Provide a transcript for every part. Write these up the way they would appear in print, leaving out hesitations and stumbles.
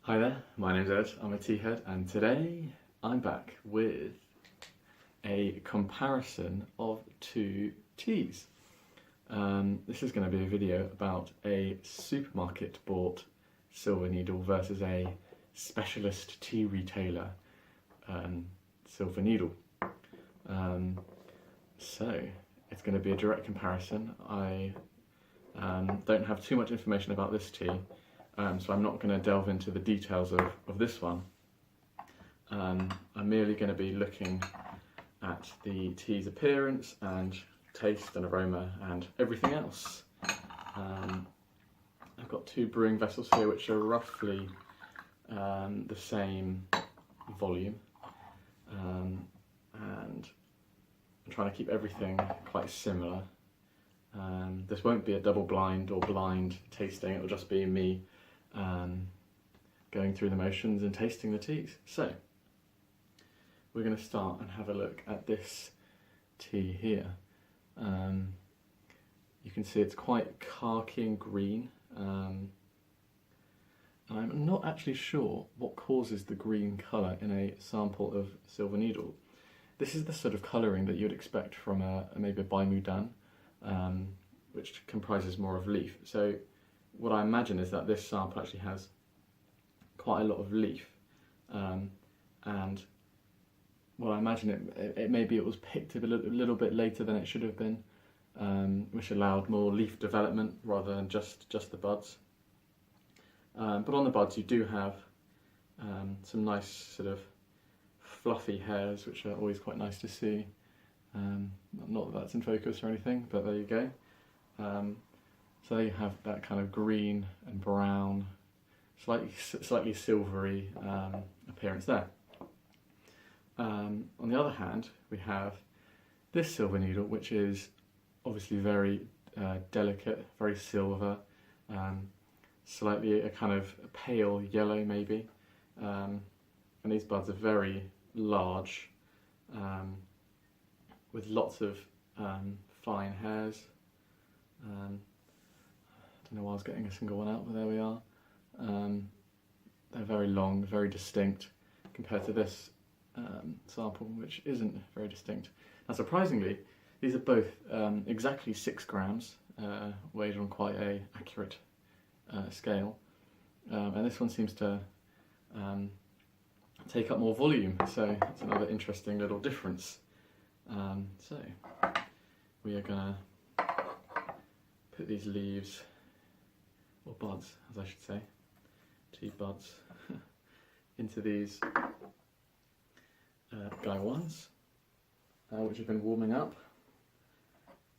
Hi there, my name's Ed, I'm a tea head, and today I'm back with a comparison of two teas. This is going to be a video about a supermarket bought Silver Needle versus a specialist tea retailer Silver Needle. So it's going to be a direct comparison. I don't have too much information about this tea. So I'm not going to delve into the details of this one. I'm merely going to be looking at the tea's appearance and taste and aroma and everything else. I've got two brewing vessels here which are roughly the same volume, and I'm trying to keep everything quite similar. This won't be a double blind or blind tasting, it will just be me going through the motions and tasting the teas. So we're going to start and have a look at this tea here. You can see it's quite khaki and green, and I'm not actually sure what causes the green colour in a sample of Silver Needle. This is the sort of colouring that you'd expect from maybe a Baimudan, which comprises more of leaf. So what I imagine is that this sample actually has quite a lot of leaf, and what I imagine maybe it was picked a little bit later than it should have been, which allowed more leaf development rather than just the buds. But on the buds you do have some nice sort of fluffy hairs, which are always quite nice to see. Not that that's in focus or anything, but there you go. So there you have that kind of green and brown, slightly silvery appearance there. On the other hand, we have this Silver Needle, which is obviously very delicate, very silver, slightly a kind of pale yellow maybe, and these buds are very large, with lots of fine hairs. I don't know why I was getting a single one out, but there we are. They're very long, very distinct, compared to this sample, which isn't very distinct. Now surprisingly, these are both exactly 6 grams, weighed on quite a accurate scale, and this one seems to take up more volume, so it's another interesting little difference. So we are going to put these leaves, or buds as I should say, tea buds, into these Guy ones, which have been warming up,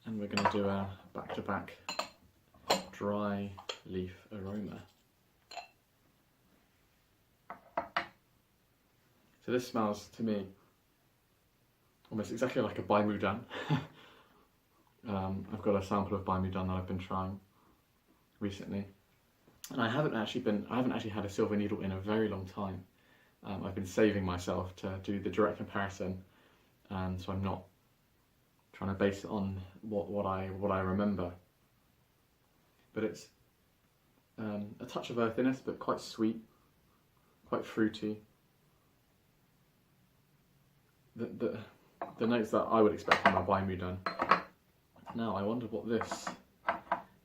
and we're going to do a back-to-back dry leaf aroma. So this smells to me almost exactly like a Baimudan. I've got a sample of Baimudan that I've been trying recently, and I haven't actually had a Silver Needle in a very long time. I've been saving myself to do the direct comparison, so I'm not trying to base it on what I remember. But it's a touch of earthiness, but quite sweet, quite fruity. The notes that I would expect from a Baimudan. Now I wonder what this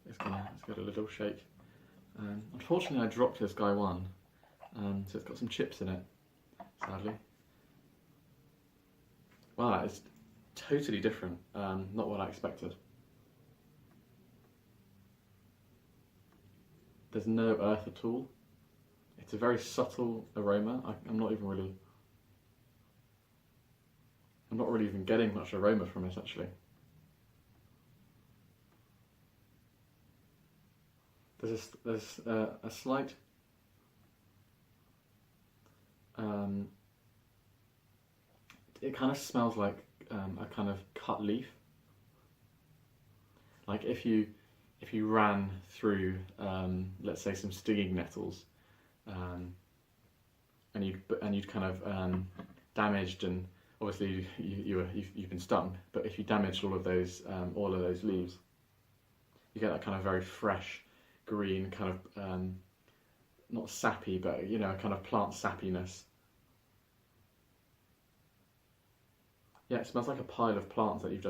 is gonna. Let's give it a little shake. Unfortunately, I dropped this Guy one, so it's got some chips in it, sadly. Wow, it's totally different. Not what I expected. There's no earth at all. It's a very subtle aroma. I'm not really even getting much aroma from it actually. There's a slight it kind of smells like a kind of cut leaf. Like if you ran through let's say some stinging nettles, and you'd kind of damaged, and obviously you've been stung, but if you damaged all of those leaves, you get that kind of very fresh green kind of not sappy, but you know, a kind of plant sappiness. Yeah, it smells like a pile of plants that you've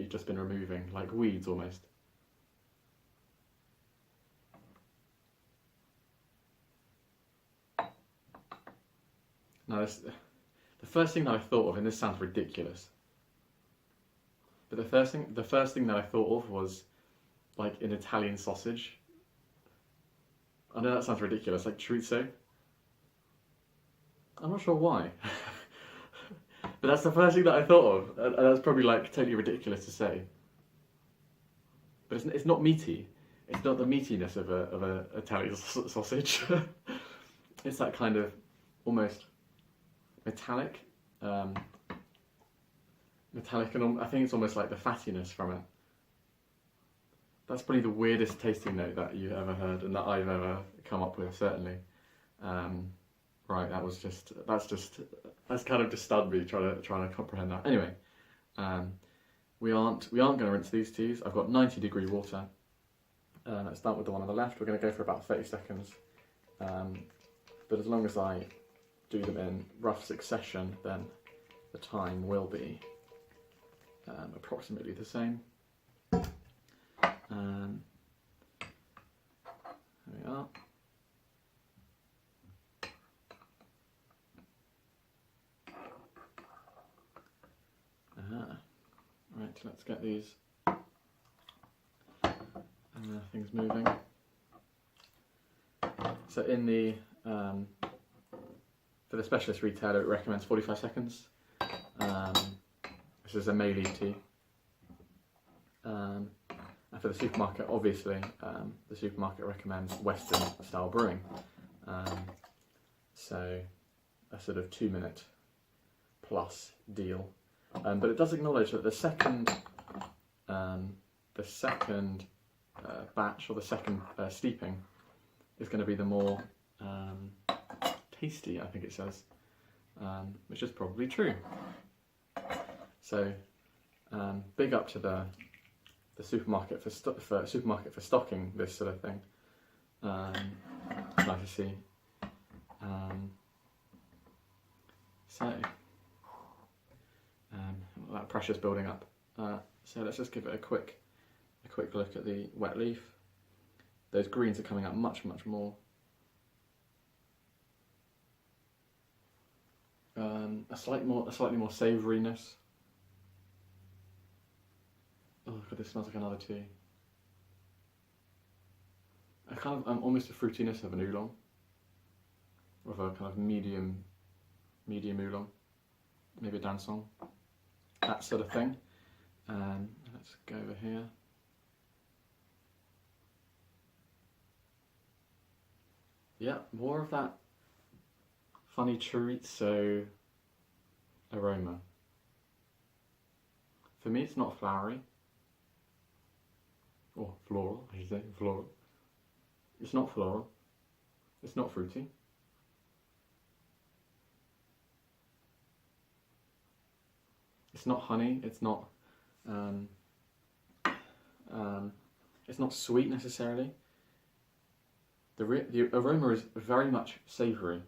just been removing, like weeds almost. Now, the first thing that I thought of, and this sounds ridiculous, but the first thing that I thought of was like an Italian sausage. I know that sounds ridiculous, like chorizo. I'm not sure why, but that's the first thing that I thought of, and that's probably like totally ridiculous to say. But it's not meaty. It's not the meatiness of a Italian sausage. It's that kind of almost metallic, and I think it's almost like the fattiness from it. That's probably the weirdest tasting note that you've ever heard and that I've ever come up with, certainly. Right, that's kind of just stunned me trying to comprehend that. Anyway, we aren't going to rinse these teas. I've got 90-degree water. Let's start with the one on the left. We're going to go for about 30 seconds. But as long as I do them in rough succession, then the time will be approximately the same. There we are. Right, let's get these things moving. So in the for the specialist retailer, it recommends 45 seconds. This is a May-leaf tea. And for the supermarket, obviously, the supermarket recommends Western style brewing. So a sort of 2-minute plus deal. But it does acknowledge that the second batch, or the second steeping, is going to be the more tasty, I think it says, which is probably true. So big up to the supermarket for stocking this sort of thing. It's nice to see. That pressure's building up. So let's just give it a quick look at the wet leaf. Those greens are coming out much more. A slightly more savouriness. Oh god, this smells like another tea. A kind of almost a fruitiness of an oolong, of a kind of medium oolong, maybe a dansong, that sort of thing. Let's go over here. Yeah, more of that funny chorizo aroma. For me, it's not flowery. Or floral, I should say, floral. It's not floral. It's not fruity. It's not honey. It's not sweet necessarily. The aroma is very much savoury.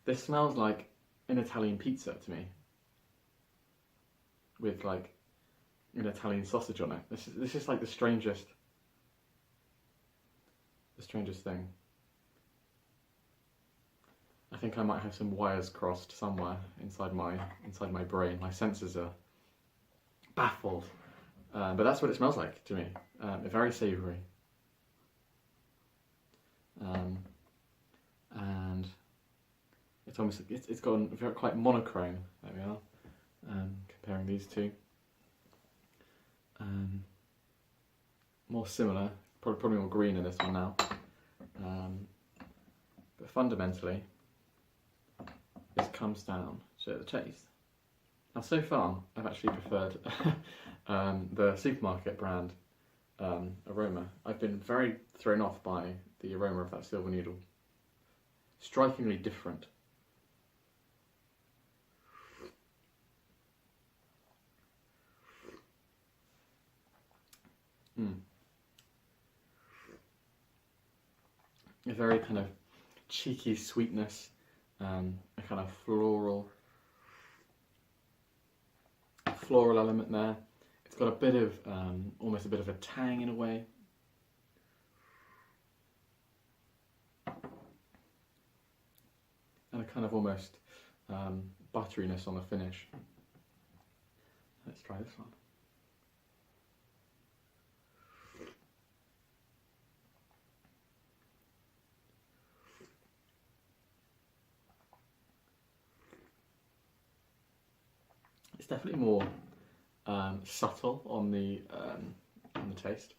This smells like an Italian pizza to me, with like an Italian sausage on it. This is like the strangest thing. I think I might have some wires crossed somewhere inside my brain. My senses are baffled, but that's what it smells like to me. Very savoury, and it's got quite monochrome. There we are. Comparing these two. More similar, probably more green in this one now, but fundamentally this comes down to the taste. Now so far I've actually preferred the supermarket brand aroma. I've been very thrown off by the aroma of that silver needle. Strikingly different. a very kind of cheeky sweetness, a kind of floral element there. It's got a bit of, almost a bit of a tang in a way. And a kind of almost butteriness on the finish. Let's try this one. It's definitely more subtle on the taste.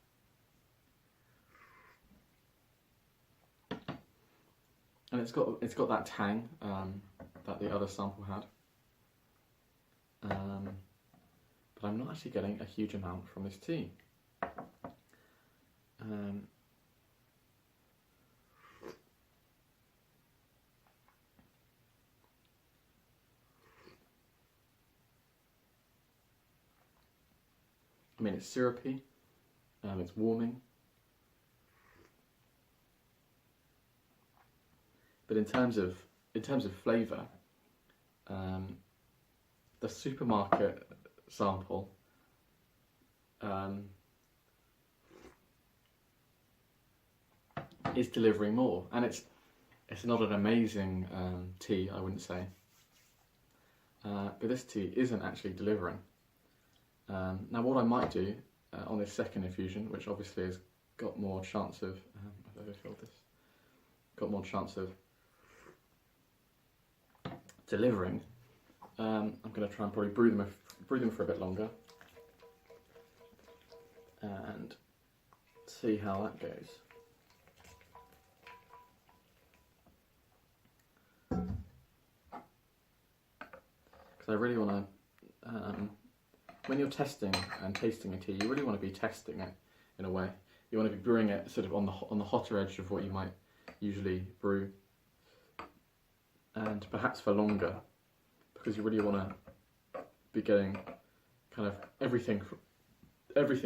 And it's got that tang that the other sample had, but I'm not actually getting a huge amount from this tea. I mean, it's syrupy, it's warming, but in terms of flavour, the supermarket sample is delivering more, and it's not an amazing tea, I wouldn't say, but this tea isn't actually delivering. Now what I might do on this second infusion, which obviously has got more chance of, I've overfilled this, got more chance of delivering, I'm going to try and probably brew them for a bit longer and see how that goes. Because I really want to, when you're testing and tasting a tea, you really want to be testing it in a way. You want to be brewing it sort of on the hotter edge of what you might usually brew, and perhaps for longer, because you really want to be getting kind of everything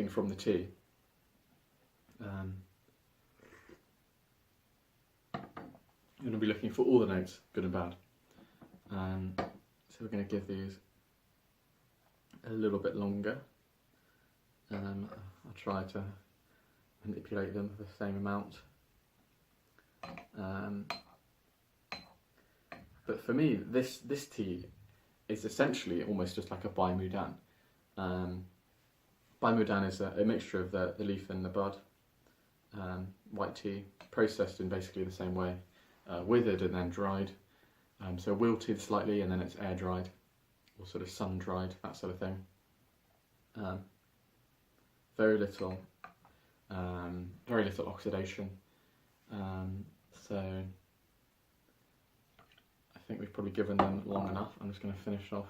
from the tea. You're going to be looking for all the notes, good and bad. So we're going to give these a little bit longer. I'll try to manipulate them the same amount. But for me, this tea is essentially almost just like a Bai Mudan. Bai Mudan is a mixture of the leaf and the bud, white tea, processed in basically the same way, withered and then dried. So wilted slightly and then it's air dried, or sort of sun dried, that sort of thing. Very little oxidation. So I think we've probably given them long enough. I'm just going to finish off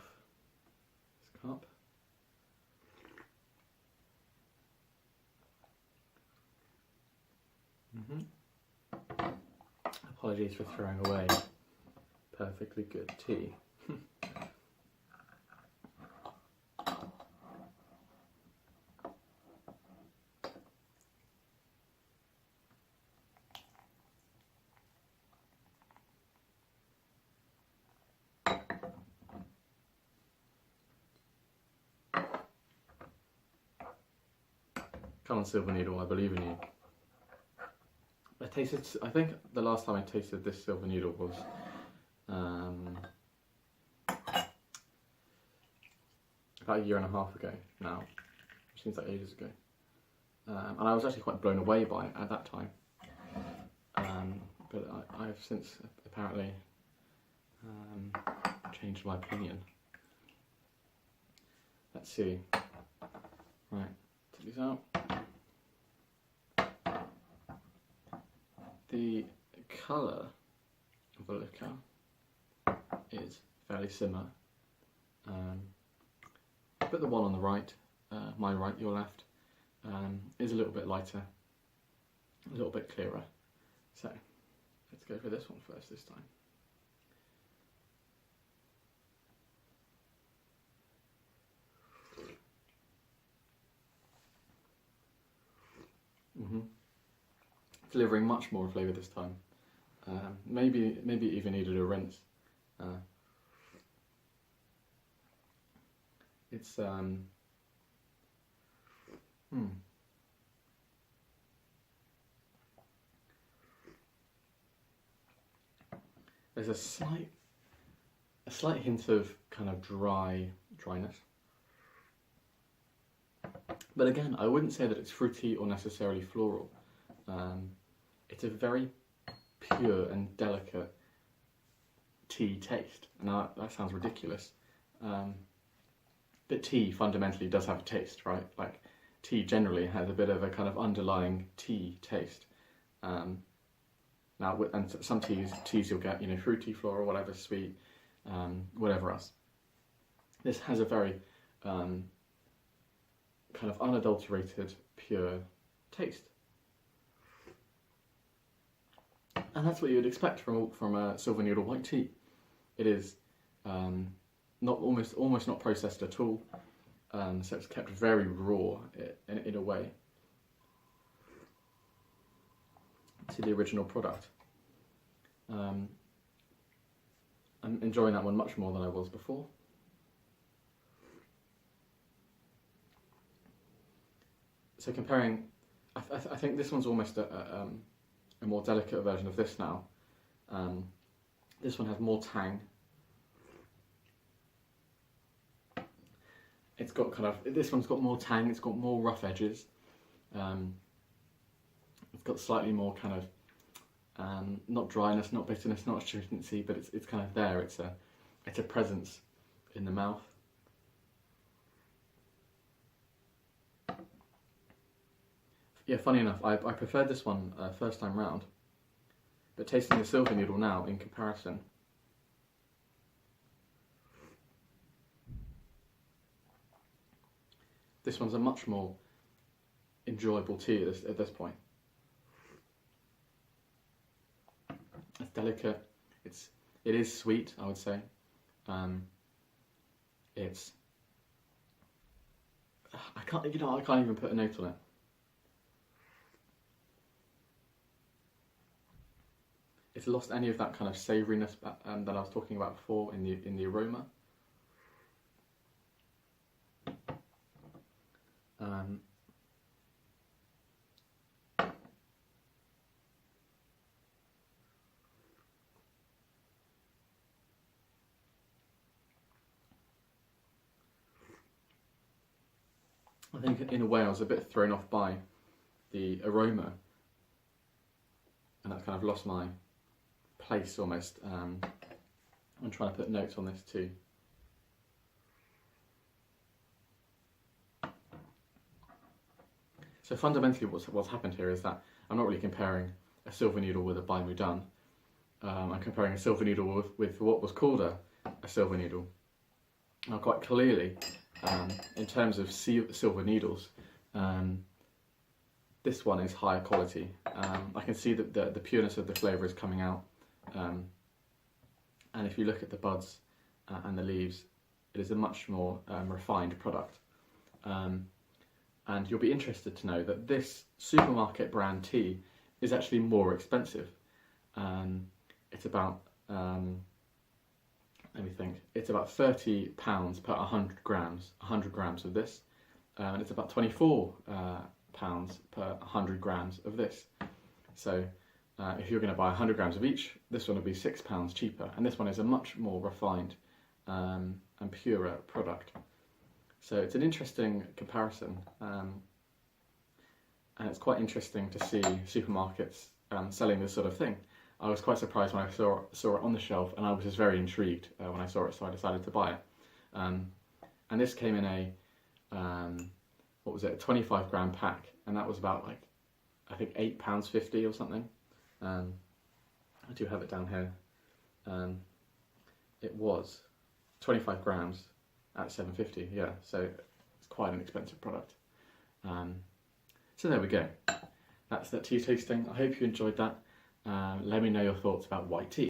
this cup. Apologies for throwing away perfectly good tea. Come on, Silver Needle, I believe in you. I think the last time I tasted this Silver Needle was about a year and a half ago now, which seems like ages ago. And I was actually quite blown away by it at that time. But I've since apparently changed my opinion. Let's see. Right, take these out. The colour of the liquor is fairly similar, but the one on the right, my right, your left, is a little bit lighter, a little bit clearer. So let's go for this one first this time. delivering much more flavour this time. Maybe it even needed a rinse. It's There's a slight hint of kind of dryness. But again, I wouldn't say that it's fruity or necessarily floral. It's a very pure and delicate tea taste. Now that sounds ridiculous, but tea fundamentally does have a taste, right? Like tea generally has a bit of a kind of underlying tea taste. Now, and some teas you'll get, fruity, floral, whatever, sweet, whatever else. This has a very kind of unadulterated, pure taste. And that's what you would expect from a silver needle white tea. It is almost not processed at all, so it's kept very raw in a way to the original product. I'm enjoying that one much more than I was before. So comparing, I think this one's almost a more delicate version of this now. This one has more tang. It's got this one's got more tang, it's got more rough edges. It's got slightly more kind of, not dryness, not bitterness, not astringency, but it's kind of there. It's a presence in the mouth. Yeah, funny enough, I preferred this one first time round, but tasting the silver needle now in comparison, this one's a much more enjoyable tea at this point. It's delicate. It is sweet, I would say. I can't even put a note on it. It's lost any of that kind of savouriness that I was talking about before in the aroma. I think in a way I was a bit thrown off by the aroma, and I've kind of lost my place almost. I'm trying to put notes on this too. So fundamentally what's happened here is that I'm not really comparing a silver needle with a Bai Mu Dan. I'm comparing a silver needle with what was called a silver needle. Now quite clearly, in terms of silver needles, this one is higher quality. I can see that the pureness of the flavour is coming out, and if you look at the buds and the leaves, it is a much more refined product. And you'll be interested to know that this supermarket brand tea is actually more expensive. It's about, let me think, it's about £30 per 100 grams of this, and it's about £24 per 100 grams of this. So if you're going to buy 100 grams of each, this one will be £6 cheaper, and this one is a much more refined and purer product. So it's an interesting comparison, and it's quite interesting to see supermarkets selling this sort of thing. I was quite surprised when I saw it on the shelf, and I was just very intrigued when I saw it, so I decided to buy it. And this came in a, what was it, a 25 gram pack, and that was about I think £8.50 or something. I do have it down here. It was 25 grams at £7.50, yeah, so it's quite an expensive product. So there we go. That's that tea tasting. I hope you enjoyed that. Let me know your thoughts about white tea.